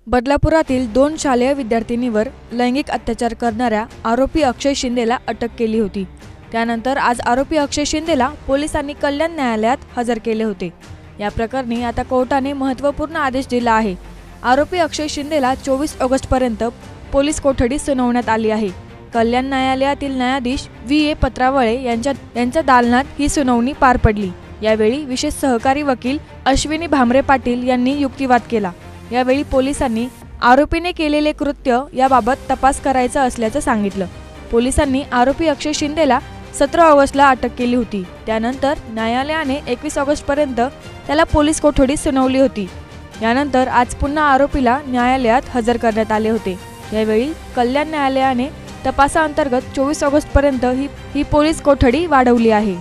बदलापुरातील 2 शालेय विद्यार्थिनीवर लैंगिक अत्याचार करणाऱ्या आरोपी अक्षय शिंदेला अटक केली होती। त्यानंतर आज आरोपी अक्षय शिंदेला पोलिसांनी कल्याण न्यायालयात हजर केले होते। या प्रकरणी आता कोर्टाने महत्त्वपूर्ण आदेश दिला आहे। आरोपी अक्षय शिंदेला 24 ऑगस्टपर्यंत पोलीस कोठडी सुनावण्यात आली आहे। कल्याण न्यायालयातील न्यायाधीश V.A. पत्रावळे यांच्या दालनात ही सुनावणी पार पडली। यावेळी विशेष सहकारी वकील अश्विनी भामरे पाटील यांनी युक्तिवाद केला। यावेळी पोलिसांनी आरोपीने केलेले कृत्य याबाबत तपास करायचा असल्याचं सांगितलं। पोलिसांनी आरोपी अक्षय शिंदेला 17 ऑगस्टला अटक केली होती। त्यानंतर न्यायालयाने 21 ऑगस्टपर्यंत त्याला पोलीस कोठडी सुनावली होती। यानंतर आज पुन्हा आरोपीला न्यायालयात हजर करण्यात आले होते। यावेळी कल्याण न्यायालयाने तपासाअंतर्गत 24 ऑगस्टपर्यंत ही पोलीस कोठडी वाढवली आहे।